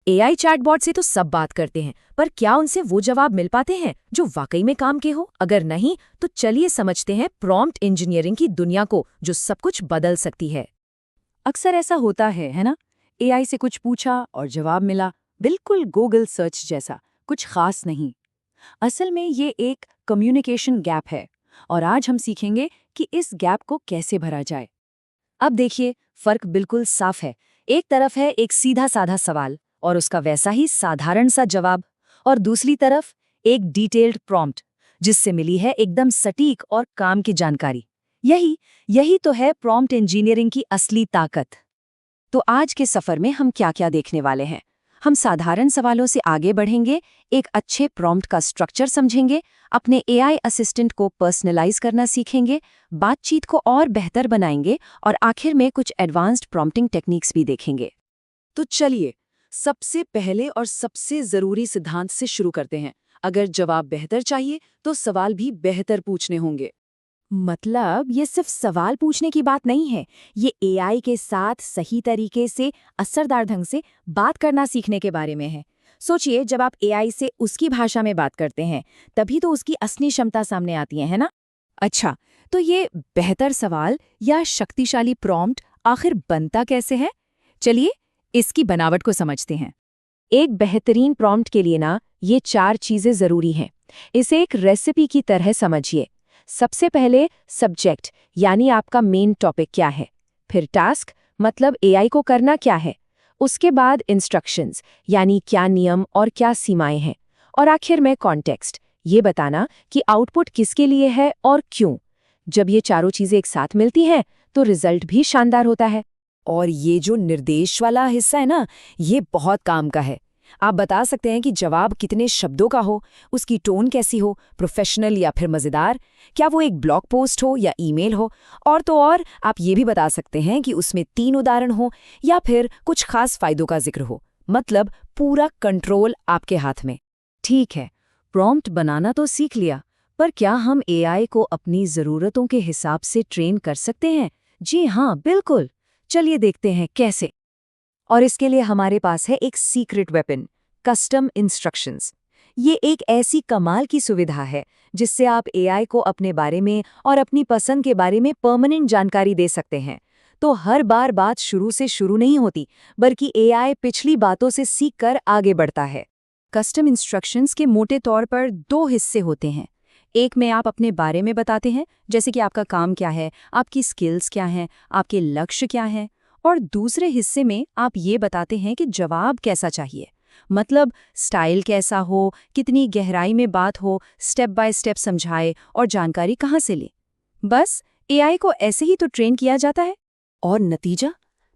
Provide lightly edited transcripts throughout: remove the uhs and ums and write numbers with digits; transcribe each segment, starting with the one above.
AI chatbot से तो सब बात करते हैं, पर क्या उनसे वो जवाब मिल पाते हैं जो वाकई में काम के हो? अगर नहीं, तो चलिए समझते हैं प्रॉम्प्ट इंजीनियरिंग की दुनिया को, जो सब कुछ बदल सकती है। अक्सर ऐसा होता है ना? एआई से कुछ पूछा और जवाब मिला, बिल्कुल गूगल सर्च जैसा, कुछ खास नहीं। असल में ये एक कम्युनिकेशन गैप है और आज हम सीखेंगे कि इस गैप को कैसे भरा जाए। अब देखिए, फर्क बिल्कुल साफ है। एक तरफ है एक सीधा साधा सवाल और उसका वैसा ही साधारण सा जवाब, और दूसरी तरफ एक डिटेल्ड प्रॉम्प्ट जिससे मिली है एकदम सटीक और काम की जानकारी। यही यही तो है प्रॉम्प्ट इंजीनियरिंग की असली ताकत। तो आज के सफर में हम क्या क्या देखने वाले हैं? हम साधारण सवालों से आगे बढ़ेंगे, एक अच्छे प्रॉम्प्ट का स्ट्रक्चर समझेंगे, अपने एआई असिस्टेंट को पर्सनलाइज करना सीखेंगे, बातचीत को और बेहतर बनाएंगे और आखिर में कुछ एडवांस्ड प्रॉम्प्टिंग टेक्निक्स भी देखेंगे। तो चलिए, सबसे पहले और सबसे जरूरी सिद्धांत से शुरू करते हैं। अगर जवाब बेहतर चाहिए तो सवाल भी बेहतर पूछने होंगे। मतलब ये सिर्फ सवाल पूछने की बात नहीं है, ये एआई के साथ सही तरीके से, असरदार ढंग से बात करना सीखने के बारे में है। सोचिए, जब आप एआई से उसकी भाषा में बात करते हैं, तभी तो उसकी असली क्षमता सामने आती है ना? अच्छा, तो ये बेहतर सवाल या शक्तिशाली प्रॉम्प्ट आखिर बनता कैसे है? चलिए, इसकी बनावट को समझते हैं। एक बेहतरीन प्रॉम्प्ट के लिए ना, ये 4 चीजें जरूरी हैं। इसे एक रेसिपी की तरह समझिए। सबसे पहले सब्जेक्ट, यानी आपका मेन टॉपिक क्या है। फिर टास्क, मतलब एआई को करना क्या है। उसके बाद इंस्ट्रक्शंस, यानी क्या नियम और क्या सीमाएं हैं। और आखिर में कॉन्टेक्स्ट, ये बताना कि आउटपुट किसके लिए है और क्यों। जब ये चारों चीजें एक साथ मिलती हैं, तो रिजल्ट भी शानदार होता है। और ये जो निर्देश वाला हिस्सा है ना, ये बहुत काम का है। आप बता सकते हैं कि जवाब कितने शब्दों का हो, उसकी टोन कैसी हो, प्रोफेशनल या फिर मज़ेदार, क्या वो एक ब्लॉग पोस्ट हो या ईमेल हो, और तो और आप ये भी बता सकते हैं कि उसमें 3 उदाहरण हो या फिर कुछ खास फायदों का जिक्र हो। मतलब पूरा कंट्रोल आपके हाथ में। ठीक है, प्रॉम्प्ट बनाना तो सीख लिया, पर क्या हम एआई को अपनी ज़रूरतों के हिसाब से ट्रेन कर सकते हैं? जी हाँ, बिल्कुल। चलिए देखते हैं कैसे। और इसके लिए हमारे पास है एक सीक्रेट वेपन, कस्टम इंस्ट्रक्शंस। ये एक ऐसी कमाल की सुविधा है जिससे आप एआई को अपने बारे में और अपनी पसंद के बारे में परमानेंट जानकारी दे सकते हैं। तो हर बार बात शुरू से शुरू नहीं होती, बल्कि एआई पिछली बातों से सीखकर आगे बढ़ता है। कस्टम इंस्ट्रक्शंस के मोटे तौर पर 2 हिस्से होते हैं। एक में आप अपने बारे में बताते हैं, जैसे कि आपका काम क्या है, आपकी स्किल्स क्या हैं, आपके लक्ष्य क्या हैं। और दूसरे हिस्से में आप ये बताते हैं कि जवाब कैसा चाहिए। मतलब स्टाइल कैसा हो, कितनी गहराई में बात हो, स्टेप बाय स्टेप समझाए और जानकारी कहाँ से ले। बस एआई को ऐसे ही तो ट्रेन किया जाता है। और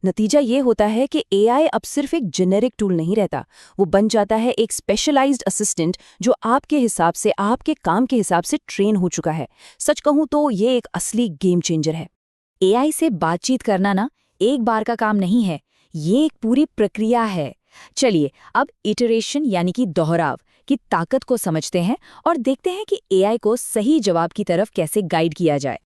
नतीजा ये होता है कि एआई अब सिर्फ एक जेनेरिक टूल नहीं रहता, वो बन जाता है एक स्पेशलाइज्ड असिस्टेंट जो आपके हिसाब से, आपके काम के हिसाब से ट्रेन हो चुका है। सच कहूँ तो ये एक असली गेम चेंजर है। एआई से बातचीत करना ना एक बार का काम नहीं है, ये एक पूरी प्रक्रिया है। चलिए अब इटरेशन यानी कि दोहराव की ताकत को समझते हैं और देखते हैं कि एआई को सही जवाब की तरफ कैसे गाइड किया जाए।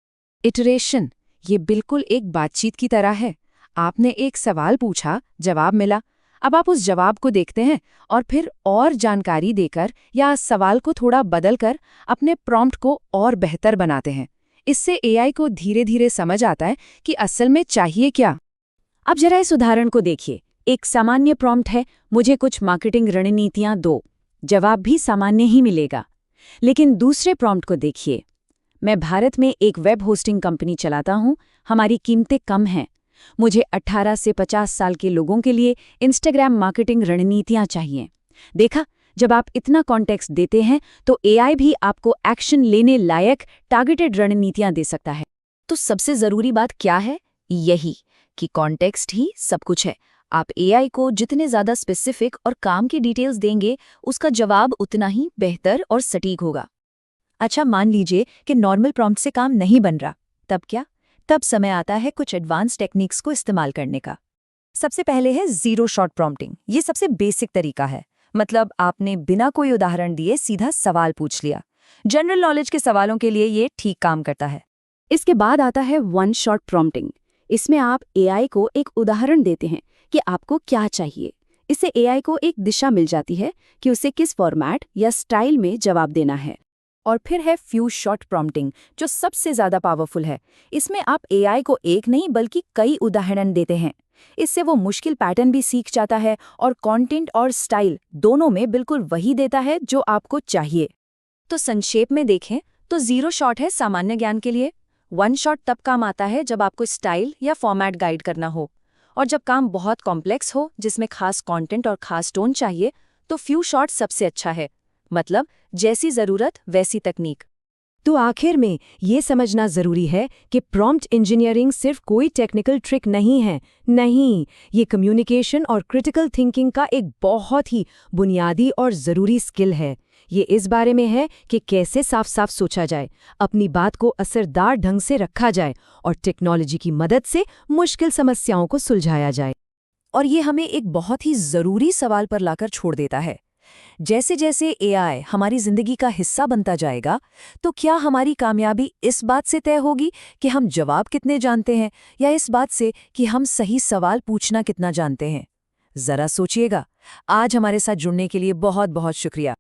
इटरेशन ये बिल्कुल एक बातचीत की तरह है। आपने एक सवाल पूछा, जवाब मिला। अब आप उस जवाब को देखते हैं और फिर और जानकारी देकर या सवाल को थोड़ा बदलकर अपने प्रॉम्प्ट को और बेहतर बनाते हैं। इससे एआई को धीरे धीरे समझ आता है कि असल में चाहिए क्या। अब जरा इस उदाहरण को देखिए। एक सामान्य प्रॉम्प्ट है, मुझे कुछ मार्केटिंग रणनीतियां दो। जवाब भी सामान्य ही मिलेगा। लेकिन दूसरे प्रॉम्प्ट को देखिए। मैं भारत में एक वेब होस्टिंग कंपनी चलाता हूं, हमारी कीमतें कम हैं। मुझे 18 से 50 साल के लोगों के लिए इंस्टाग्राम मार्केटिंग रणनीतियां चाहिए। देखा, जब आप इतना कॉन्टेक्स्ट देते हैं तो एआई भी आपको एक्शन लेने लायक टारगेटेड रणनीतियां दे सकता है। तो सबसे जरूरी बात क्या है? यही कि कॉन्टेक्स्ट ही सब कुछ है। आप एआई को जितने ज्यादा स्पेसिफिक और काम की डिटेल्स देंगे, उसका जवाब उतना ही बेहतर और सटीक होगा। अच्छा, मान लीजिए कि नॉर्मल प्रॉम्प्ट से काम नहीं बन रहा, तब क्या? तब समय आता है कुछ एडवांस टेक्निक्स को इस्तेमाल करने का। सबसे पहले है जीरो शॉट प्रॉम्प्टिंग। ये सबसे बेसिक तरीका है। मतलब आपने बिना कोई उदाहरण दिए सीधा सवाल पूछ लिया। जनरल नॉलेज के सवालों के लिए ये ठीक काम करता है। इसके बाद आता है वन शॉट प्रॉम्प्टिंग। इसमें आप एआई को एक उदाहरण देते हैं कि आपको क्या चाहिए। इससे एआई को एक दिशा मिल जाती है कि उसे किस फॉर्मेट या स्टाइल में जवाब देना है। और फिर है फ्यू शॉट प्रॉम्प्टिंग, जो सबसे ज़्यादा पावरफुल है। इसमें आप एआई को एक नहीं बल्कि कई उदाहरण देते हैं। इससे वो मुश्किल पैटर्न भी सीख जाता है और कंटेंट और स्टाइल दोनों में बिल्कुल वही देता है जो आपको चाहिए। तो संक्षेप में देखें तो 0 शॉट है सामान्य ज्ञान के लिए, 1 शॉट तब काम आता है जब आपको स्टाइल या फॉर्मेट गाइड करना हो, और जब काम बहुत कॉम्प्लेक्स हो जिसमें खास कंटेंट और खास टोन चाहिए तो फ्यू शॉट सबसे अच्छा है, मतलब जैसी ज़रूरत वैसी तकनीक। तो आखिर में ये समझना ज़रूरी है कि प्रॉम्प्ट इंजीनियरिंग सिर्फ कोई टेक्निकल ट्रिक नहीं है। नहीं, ये कम्युनिकेशन और क्रिटिकल थिंकिंग का एक बहुत ही बुनियादी और ज़रूरी स्किल है। ये इस बारे में है कि कैसे साफ साफ सोचा जाए, अपनी बात को असरदार ढंग से रखा जाए और टेक्नोलॉजी की मदद से मुश्किल समस्याओं को सुलझाया जाए। और ये हमें एक बहुत ही ज़रूरी सवाल पर लाकर छोड़ देता है, जैसे जैसे एआई हमारी जिंदगी का हिस्सा बनता जाएगा, तो क्या हमारी कामयाबी इस बात से तय होगी कि हम जवाब कितने जानते हैं, या इस बात से कि हम सही सवाल पूछना कितना जानते हैं? जरा सोचिएगा। आज हमारे साथ जुड़ने के लिए बहुत बहुत शुक्रिया।